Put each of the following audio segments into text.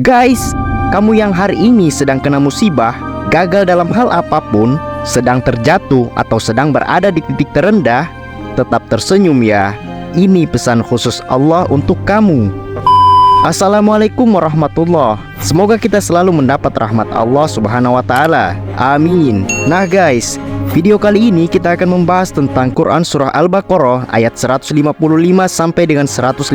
Guys, kamu yang hari ini sedang kena musibah, gagal dalam hal apapun, sedang terjatuh atau sedang berada di titik terendah, tetap tersenyum ya. Ini pesan khusus Allah untuk kamu. Assalamualaikum warahmatullah. Semoga kita selalu mendapat rahmat Allah subhanahu wa ta'ala. Amin. Nah guys, video kali ini kita akan membahas tentang Quran Surah Al-Baqarah ayat 155 sampai dengan 157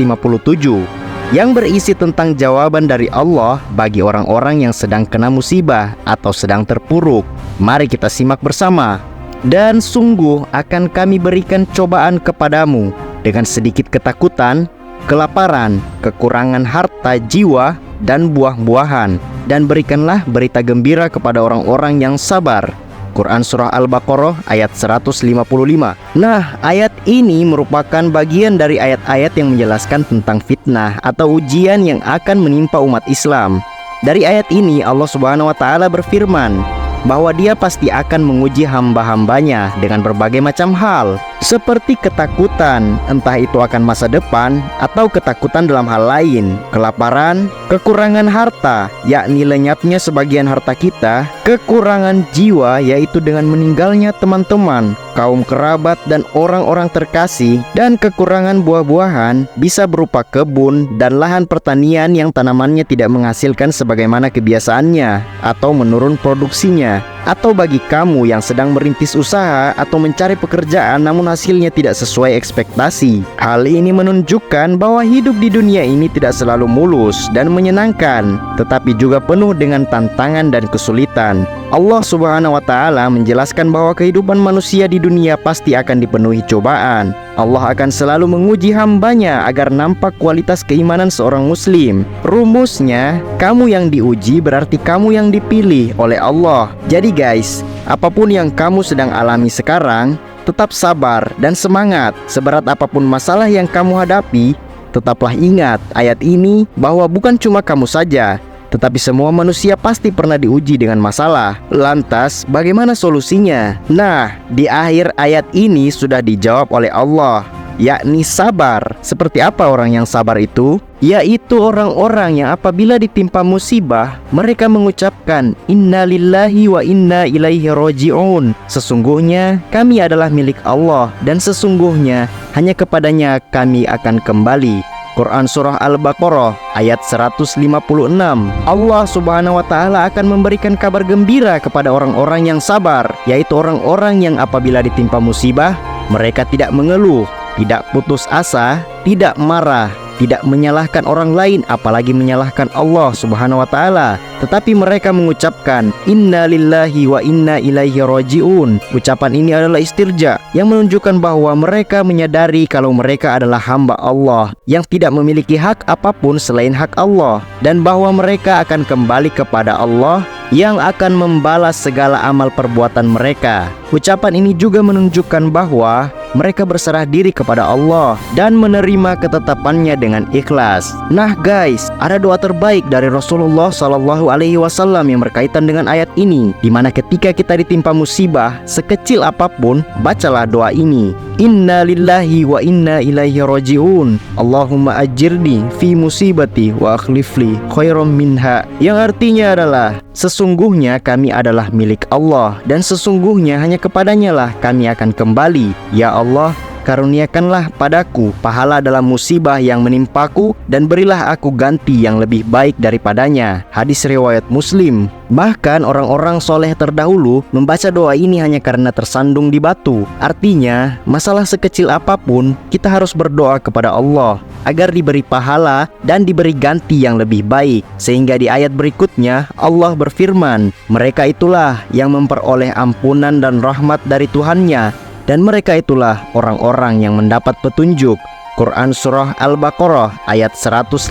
yang berisi tentang jawaban dari Allah bagi orang-orang yang sedang kena musibah atau sedang terpuruk. Mari kita simak bersama. Dan sungguh akan kami berikan cobaan kepadamu dengan sedikit ketakutan, kelaparan, kekurangan harta jiwa dan buah-buahan, dan berikanlah berita gembira kepada orang-orang yang sabar. Quran Surah Al-Baqarah ayat 155. Nah, ayat ini merupakan bagian dari ayat-ayat yang menjelaskan tentang fitnah atau ujian yang akan menimpa umat Islam. Dari ayat ini Allah Subhanahu wa Ta'ala berfirman bahwa Dia pasti akan menguji hamba-hambanya dengan berbagai macam hal, seperti ketakutan, entah itu akan masa depan atau ketakutan dalam hal lain, kelaparan, kekurangan harta, yakni lenyapnya sebagian harta kita, kekurangan jiwa, yaitu dengan meninggalnya teman-teman, kaum kerabat dan orang-orang terkasih, dan kekurangan buah-buahan bisa berupa kebun dan lahan pertanian yang tanamannya tidak menghasilkan sebagaimana kebiasaannya atau menurun produksinya. Atau bagi kamu yang sedang merintis usaha atau mencari pekerjaan namun hasilnya tidak sesuai ekspektasi. Hal ini menunjukkan bahwa hidup di dunia ini tidak selalu mulus dan menyenangkan, tetapi juga penuh dengan tantangan dan kesulitan. Allah Subhanahu wa Ta'ala menjelaskan bahwa kehidupan manusia di dunia pasti akan dipenuhi cobaan. Allah akan selalu menguji hambanya agar nampak kualitas keimanan seorang muslim. Rumusnya, kamu yang diuji berarti kamu yang dipilih oleh Allah. Jadi guys, apapun yang kamu sedang alami sekarang, tetap sabar dan semangat. Seberat apapun masalah yang kamu hadapi, tetaplah ingat ayat ini bahwa bukan cuma kamu saja, tetapi semua manusia pasti pernah diuji dengan masalah. Lantas, bagaimana solusinya? Nah, di akhir ayat ini sudah dijawab oleh Allah, yakni sabar. Seperti apa orang yang sabar itu? Yaitu orang-orang yang apabila ditimpa musibah, mereka mengucapkan Inna lillahi wa inna ilaihi roji'un. Sesungguhnya kami adalah milik Allah, dan sesungguhnya hanya kepadanya kami akan kembali. Quran Surah Al-Baqarah ayat 156. Allah Subhanahu wa Ta'ala akan memberikan kabar gembira kepada orang-orang yang sabar, yaitu orang-orang yang apabila ditimpa musibah, mereka tidak mengeluh, tidak putus asa, tidak marah, tidak menyalahkan orang lain, apalagi menyalahkan Allah Subhanahu wa Ta'ala, tetapi mereka mengucapkan Inna lillahi wa inna ilaihi roji'un. Ucapan ini adalah istirja yang menunjukkan bahwa mereka menyadari kalau mereka adalah hamba Allah yang tidak memiliki hak apapun selain hak Allah, dan bahwa mereka akan kembali kepada Allah yang akan membalas segala amal perbuatan mereka. Ucapan ini juga menunjukkan bahwa mereka berserah diri kepada Allah dan menerima ketetapannya dengan ikhlas. Nah guys, ada doa terbaik dari Rasulullah SAW yang berkaitan dengan ayat ini, dimana ketika kita ditimpa musibah sekecil apapun, bacalah doa ini. Inna lillahi wa inna ilaihi roji'un. Allahumma ajirni fi musibati wa akhlifli khairam minha. Yang artinya adalah, sesungguhnya kami adalah milik Allah, dan sesungguhnya hanya kepadanya lah kami akan kembali. Ya Allah, karuniakanlah padaku pahala dalam musibah yang menimpaku, dan berilah aku ganti yang lebih baik daripadanya. Hadis riwayat Muslim. Bahkan orang-orang soleh terdahulu membaca doa ini hanya karena tersandung di batu. Artinya, masalah sekecil apapun, kita harus berdoa kepada Allah agar diberi pahala dan diberi ganti yang lebih baik. Sehingga di ayat berikutnya Allah berfirman, mereka itulah yang memperoleh ampunan dan rahmat dari Tuhannya, dan mereka itulah orang-orang yang mendapat petunjuk. Quran Surah Al-Baqarah ayat 157.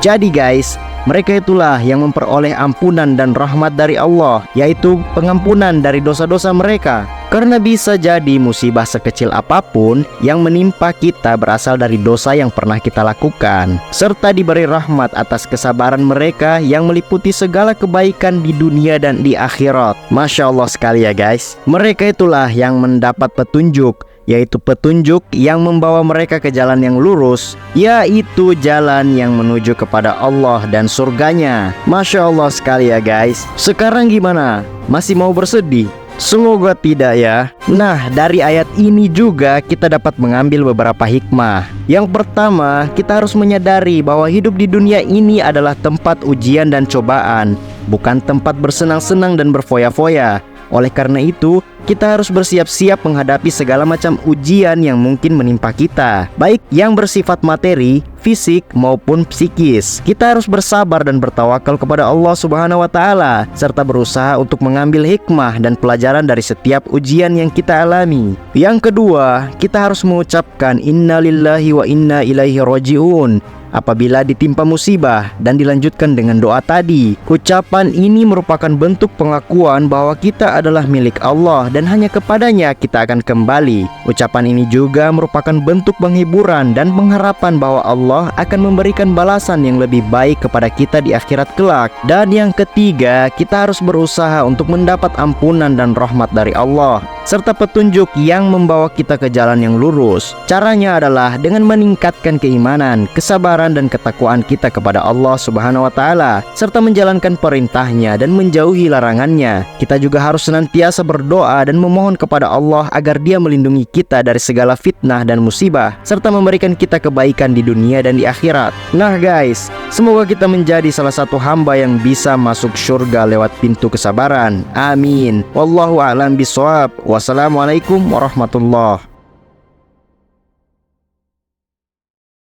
Jadi guys, mereka itulah yang memperoleh ampunan dan rahmat dari Allah, yaitu pengampunan dari dosa-dosa mereka. Karena bisa jadi musibah sekecil apapun yang menimpa kita berasal dari dosa yang pernah kita lakukan, serta diberi rahmat atas kesabaran mereka yang meliputi segala kebaikan di dunia dan di akhirat. Masya Allah sekali ya guys. Mereka itulah yang mendapat petunjuk, yaitu petunjuk yang membawa mereka ke jalan yang lurus, yaitu jalan yang menuju kepada Allah dan surganya. Masya Allah sekali ya guys. Sekarang gimana? Masih mau bersedih? Semoga tidak ya. Nah, dari ayat ini juga kita dapat mengambil beberapa hikmah. Yang pertama, kita harus menyadari bahwa hidup di dunia ini adalah tempat ujian dan cobaan, bukan tempat bersenang-senang dan berfoya-foya. Oleh karena itu, kita harus bersiap-siap menghadapi segala macam ujian yang mungkin menimpa kita, baik yang bersifat materi, fisik maupun psikis. Kita harus bersabar dan bertawakal kepada Allah Subhanahu wa taala serta berusaha untuk mengambil hikmah dan pelajaran dari setiap ujian yang kita alami. Yang kedua, kita harus mengucapkan innalillahi wa inna ilaihi rajiun apabila ditimpa musibah dan dilanjutkan dengan doa tadi. Ucapan ini merupakan bentuk pengakuan bahwa kita adalah milik Allah dan hanya kepadanya kita akan kembali. Ucapan ini juga merupakan bentuk penghiburan dan pengharapan bahwa Allah akan memberikan balasan yang lebih baik kepada kita di akhirat kelak. Dan yang ketiga, kita harus berusaha untuk mendapat ampunan dan rahmat dari Allah serta petunjuk yang membawa kita ke jalan yang lurus. Caranya adalah dengan meningkatkan keimanan, kesabaran dan ketakwaan kita kepada Allah Subhanahu wa taala serta menjalankan perintahnya dan menjauhi larangannya. Kita juga harus senantiasa berdoa dan memohon kepada Allah agar Dia melindungi kita dari segala fitnah dan musibah serta memberikan kita kebaikan di dunia dan di akhirat. Nah guys, semoga kita menjadi salah satu hamba yang bisa masuk surga lewat pintu kesabaran. Amin. Wallahu a'lam bishawab. Wassalamualaikum warahmatullahi